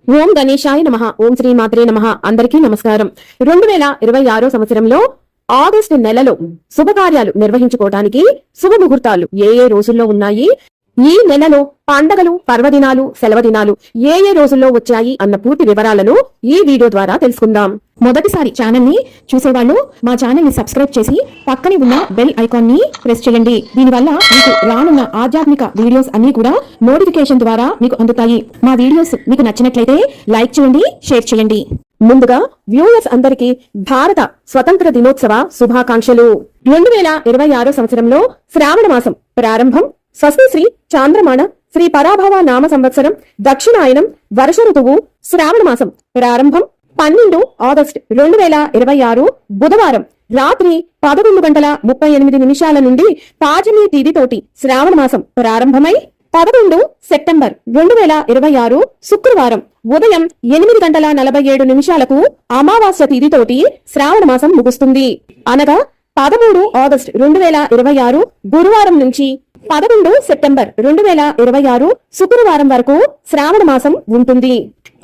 ఓం గణేశాయ నమః. ఓం శ్రీ మాత్రే నమః. అందరికీ నమస్కారం. 2026 సంవత్సరంలో ఆగస్టు నెలలో శుభకార్యాలు నిర్వహించుకోవడానికి శుభ ముహూర్తాలు ఏ రోజుల్లో ఉన్నాయి, ఈ నెలలో పండగలు, పర్వదినాలు, సెలవు దినాలు ఏ రోజుల్లో వచ్చాయి అన్న పూర్తి వివరాలను ఈ వీడియో ద్వారా తెలుసుకుందాం. మొదటిసారి ఛానల్ ని చూసేవాళ్ళు మా ఛానల్ ని సబ్స్క్రైబ్ చేసి పక్కనే ఉన్న బెల్ ఐకాన్ ని ప్రెస్ చేయండి. దీనివల్ల మీకు రానున్న ఆధ్యాత్మిక వీడియోస్ అన్ని కూడా నోటిఫికేషన్ ద్వారా మీకు అందుతాయి. మా వీడియోస్ మీకు నచ్చినట్లయితే లైక్ చేయండి, షేర్ చేయండి. ముందుగా వ్యూవర్స్ అందరికీ భారత స్వతంత్ర దినోత్సవ శుభాకాంక్షలు. 2026 సంవత్సరంలో శ్రావణ మాసం ప్రారంభం. స్వస్తి శ్రీ చాంద్రమాన శ్రీ పరాభవ నామ సంవత్సరం దక్షిణాయనం వర్ష ఋతువు శ్రావణ మాసం ప్రారంభం 12 ఆగస్టు 2026 బుధవారం రాత్రి 11:38 నుండి పాజమి తేదీతోటి శ్రావణ మాసం ప్రారంభమై 11 సెప్టెంబర్ 2026 శుక్రవారం ఉదయం 8:47 అమావాస్య తేదీతోటి శ్రావణ మాసం ముగుస్తుంది. అనగా 13 ఆగస్టు 2026 గురువారం నుంచి 11 సెప్టెంబర్ 2026 శుక్రవారం వరకు శ్రావణ మాసం ఉంటుంది.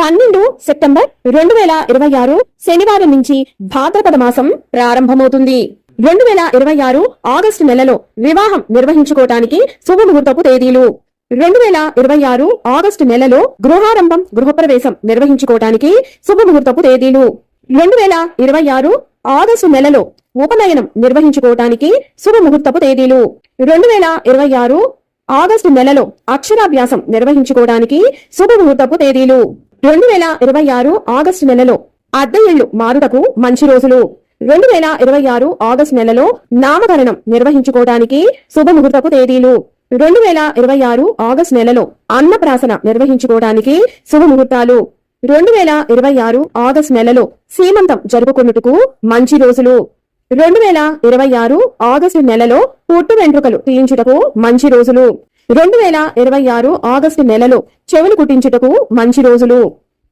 12 సెప్టెంబర్ 2026 శనివారం నుంచి భాద్రపద మాసం ప్రారంభమవుతుంది. 2026 ఆగస్టు నెలలో వివాహం నిర్వహించుకోవటానికి శుభముహూర్తపు తేదీలు. 2026 ఆగస్టు నెలలో గృహారంభం, గృహప్రవేశం నిర్వహించుకోవటానికి శుభముహూర్తపు తేదీలు. 2026 ఆగస్టు నెలలో ఉపనయనం నిర్వహించుకోవటానికి శుభముహూర్తపు తేదీలు. 2026 ఆగస్టు నెలలో అక్షరాభ్యాసం నిర్వహించుకోవడానికి శుభముహూర్తపు తేదీలు. 2026 ఆగస్టు నెలలో అద్దె ఇళ్లు మారుటకు మంచి రోజులు. 2026 ఆగస్టు నెలలో నామకరణం నిర్వహించుకోవడానికి శుభముహూర్తపు తేదీలు. 2026 ఆగస్టు నెలలో అన్నప్రాసన నిర్వహించుకోవడానికి శుభముహూర్తాలు. 2026 ఆగస్టు నెలలో సీమంతం జరుపుకున్నట్టుకు మంచి రోజులు. 2026 ఆగస్టు నెలలో పుట్టు వెంట్రుకలు తీయించుటకు మంచి రోజులు. 2026 ఆగస్టు నెలలో చెవులు కుట్టించుటకు మంచి రోజులు.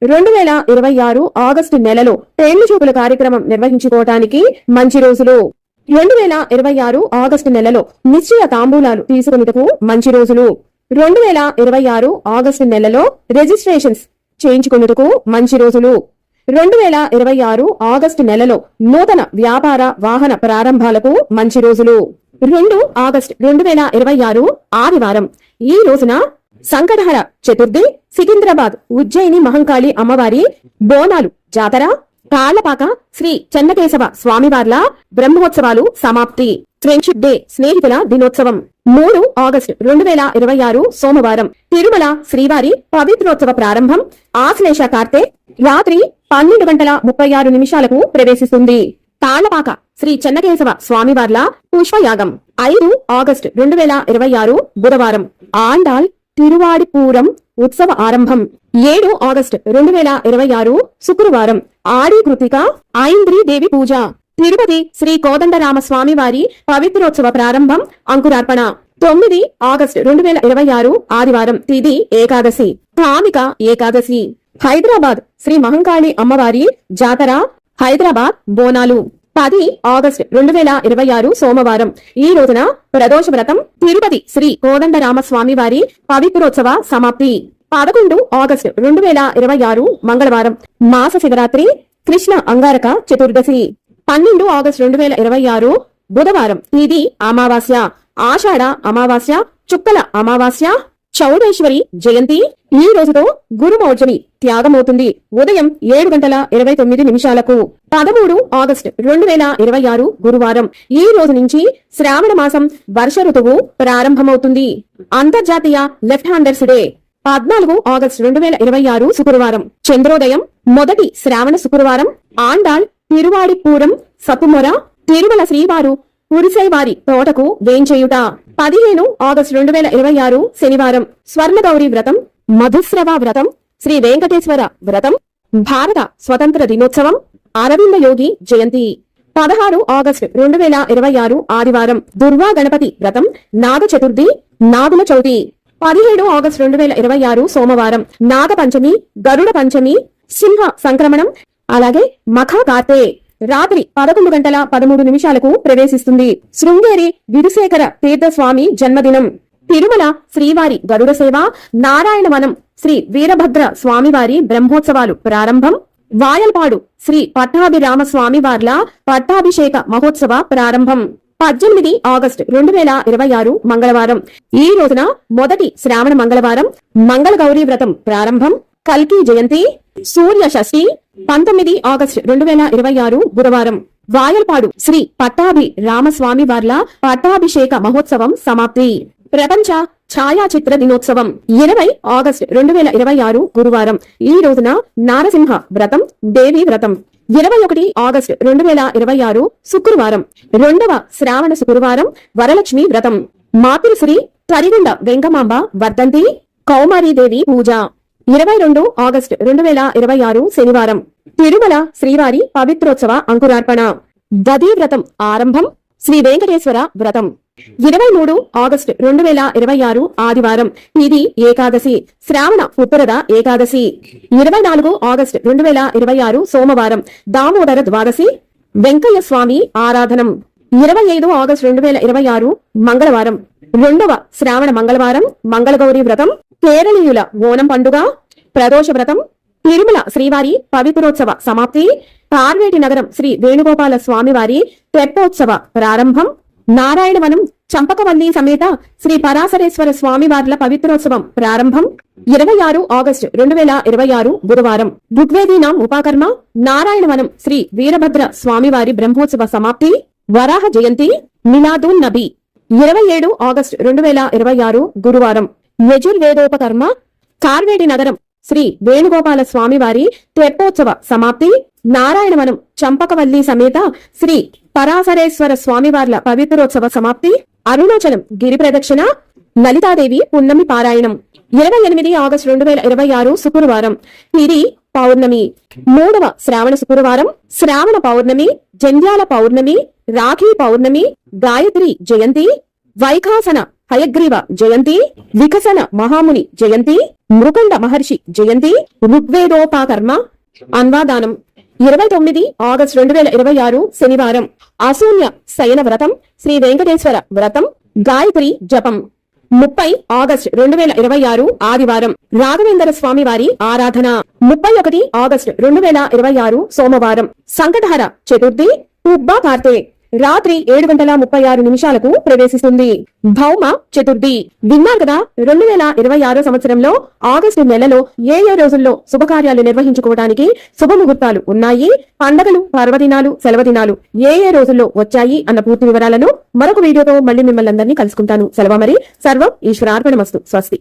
2026 ఆగస్టు నెలలో పెళ్లి చూపుల కార్యక్రమం నిర్వహించుకోవటానికి మంచి రోజులు. 2026 ఆగస్టు నెలలో నిశ్చయ తాంబూలాలు తీసుకునేటకు మంచి రోజులు. 2026 ఆగస్టు నెలలో రిజిస్ట్రేషన్స్ చేయించుకునేటకు మంచి రోజులు. 2026 ఆగస్టు నెలలో నూతన వ్యాపార వాహన ప్రారంభాలకు మంచి రోజులు. 2 ఆగస్టు 2026 ఆదివారం. ఈ రోజున సంకటహర చతుర్థి, సికింద్రాబాద్ ఉజ్జయిని మహంకాళి అమ్మవారి బోనాలు జాతర, కాళ్లపాక శ్రీ చెన్నకేశవ స్వామివార్ల బ్రహ్మోత్సవాలు సమాప్తి. ఫ్రెండ్షిప్ డే, స్నేహితుల దినోత్సవం. 3 ఆగస్టు 2026 సోమవారం తిరుమల శ్రీవారి పవిత్రోత్సవ ప్రారంభం. ఆశ్లేష కార్తె రాత్రి 12:36 ప్రవేశిస్తుంది. తాళ్లపాక శ్రీ చెన్నకేశవ స్వామివార్ల పుష్పయాగం. 5 ఆగస్టు 2026 బుధవారం ఆండాల్ తిరువాడిపూరం ఉత్సవ ఆరంభం. 7 ఆగస్టు 2026 శుక్రవారం ఆడి కృతిక ఐంద్రీ దేవి పూజ. తిరుపతి శ్రీ కోదండరామ స్వామివారి పవిత్రోత్సవ ప్రారంభం, అంకురార్పణ. 9 ఆగస్టు 2026 ఆదివారం తిథి ఏకాదశి, కామిక ఏకాదశి. హైదరాబాద్ శ్రీ మహంకాళి అమ్మవారి జాతర, హైదరాబాద్ బోనాలు. 10 ఆగస్టు 2026 సోమవారం ఈ రోజున ప్రదోష వ్రతం, తిరుపతి శ్రీ కోదండరామ స్వామివారి పవిత్రోత్సవ సమాప్తి. 11 ఆగస్టు 2026 మంగళవారం మాస శివరాత్రి, కృష్ణ అంగారక చతుర్దశి. 12 ఆగస్టు 2026 బుధవారం ఇది అమావాస్య, ఆషాఢ అమావాస్య, చుక్కల అమావాస్య, చౌడేశ్వరి జయంతి. ఈ రోజుతో గురుమౌర్జమి త్యాగమవుతుంది. ఉదయం 7:29 13 ఆగస్టు 2026 గురువారం. ఈ రోజు నుంచి శ్రావణ మాసం వర్ష ఋతువు ప్రారంభమవుతుంది. అంతర్జాతీయ లెఫ్ట్ హ్యాండర్స్ డే. 14 ఆగస్టు 2026 శుక్రవారం చంద్రోదయం, మొదటి శ్రావణ శుక్రవారం. ఆండాల్ తిరువాడిపూరం సతుమొర తిరుమల శ్రీవారు పురిసైవారి తోటకు వేంచేయుట. 15 ఆగస్టు 2026 శనివారం స్వర్ణగౌరి వ్రతం, మధుస్రవ వ్రతం, శ్రీ వెంకటేశ్వర వ్రతం, భారత స్వతంత్ర దినోత్సవం, అరవింద యోగి జయంతి. 16 ఆగస్టు 2026 ఆదివారం దుర్గా గణపతి వ్రతం, నాగ చతుర్థి, నాగుల చవితి. 17 ఆగస్టు 2026 సోమవారం నాగ పంచమి, గరుడ పంచమి, సింహ సంక్రమణం, అలాగే మఖ కార్తె. రాత్రి 11:13 ప్రవేశిస్తుంది. శృంగేరి విధుశేఖర తీర్థస్వామి జన్మదినం. తిరుమల శ్రీవారి గరుడ సేవ, నారాయణవనం శ్రీ వీరభద్ర స్వామివారి బ్రహ్మోత్సవాలు ప్రారంభం, వాయల్పాడు శ్రీ పట్టాభిరామ స్వామివార్ల పట్టాభిషేక మహోత్సవ ప్రారంభం. 18 ఆగస్టు 2026 మంగళవారం. ఈ రోజున మొదటి శ్రావణ మంగళవారం, మంగళ గౌరీ వ్రతం ప్రారంభం, కల్కి జయంతి, సూర్య షష్ఠి. 19 ఆగస్టు 2026 గురువారం. వాయల్పాడు శ్రీ పట్టాభి రామస్వామి వార్ల పట్టాభిషేక మహోత్సవం సమాప్తి. ప్రపంచ ఛాయాచిత్ర దినోత్సవం 20 ఆగస్టు 2026 గురువారం. ఈ రోజున నారసింహ వ్రతం, దేవి వ్రతం. 21 ఆగస్టు 2026 శుక్రవారం, రెండవ శ్రావణ శుక్రవారం, వరలక్ష్మి వ్రతం. మాతృశ్రీ తరిగుండ వెంకమాంబ వర్ధంతి, కౌమారీదేవి పూజ. 22 ఆగస్టు 2026 శనివారం, తిరుమల శ్రీవారి పవిత్రోత్సవ అంకురార్పణ, దదీ వ్రతం ఆరంభం, శ్రీ వెంకటేశ్వర వ్రతం. 23 ఆగస్టు 2026 ఆదివారం, ఇది ఏకాదశి, శ్రావణ ఉత్తరద ఏకాదశి. 24 ఆగస్టు 2026 సోమవారం, దామోదర ద్వాదశి, వెంకయ్య స్వామి ఆరాధనం. 25 ఆగస్టు 2026 మంగళవారం, రెండవ శ్రావణ మంగళవారం, మంగళగౌరి వ్రతం, కేరళీయుల ఓణం పండుగ, ప్రదోష వ్రతం, తిరుమల శ్రీవారి పవిత్రోత్సవ సమాప్తి, పార్వేటి నగరం శ్రీ వేణుగోపాల స్వామివారి తెప్పోత్సవ ప్రారంభం, నారాయణవనం చంపకవల్లి సమేత శ్రీ పరాశరేశ్వర స్వామివార్ల పవిత్రోత్సవం ప్రారంభం. 26 ఆగస్టు 2026 గురువారం, ఋగ్వేదీనాం ఉపాకర్మ, నారాయణవనం శ్రీ వీరభద్ర స్వామివారి బ్రహ్మోత్సవ సమాప్తి, వరాహ జయంతి, మిలాదున్ నబీ. 27 ఆగస్టు 2026 గురువారం, యజుర్వేదోపకర్మ, కార్వేటి నగరం శ్రీ వేణుగోపాల స్వామివారి తెప్పోత్సవ సమాప్తి, నారాయణవనం చంపకవల్లి సమేత శ్రీ పరాశరేశ్వర స్వామివార్ల పవిత్రోత్సవ సమాప్తి, అరుణాచలం గిరి ప్రదక్షిణ, లలితాదేవి పున్నమి పారాయణం. 28 ఆగస్టు 2026 శుక్రవారం, ఇది పౌర్ణమి, మూడవ శ్రావణ శుక్రవారం, శ్రావణ పౌర్ణమి, జంధ్యాల పౌర్ణమి, రాఖీ పౌర్ణమి, గాయత్రి జయంతి, వైఖాసన హయగ్రీవ జయంతి, వికసన మహాముని జయంతి, మృకండ మహర్షి జయంతి, ఋగ్వేదోపకర్మ, అన్వాదానం. 29 ఆగస్టు 2026 శనివారం, అశూన్య శయన వ్రతం, శ్రీ వెంకటేశ్వర వ్రతం, గాయత్రి జపం. 30 ఆగస్టు 2026 ఆదివారం, రాఘవేంద్ర స్వామి వారి ఆరాధన. 31 ఆగస్టు 2026 సోమవారం, సంకటహర చతుర్థి, ఉబ్బా కార్తె. రాత్రి 7:36 ప్రవేశిస్తుంది. భౌమ చతుర్థి. విన్నారు కదా, 2026 సంవత్సరంలో ఆగస్టు నెలలో ఏ రోజుల్లో శుభకార్యాలు నిర్వహించుకోవడానికి శుభముహూర్తాలు ఉన్నాయి, పండగలు, పర్వదినాలు, సెలవు దినాలు ఏ రోజుల్లో వచ్చాయి అన్న పూర్తి వివరాలను మరొక వీడియోతో మళ్ళీ మిమ్మల్ని అందరినీ కలుసుకుంటాను. సెలవు మరి. సర్వం ఈశ్వరార్పణమస్తు. స్వస్తి.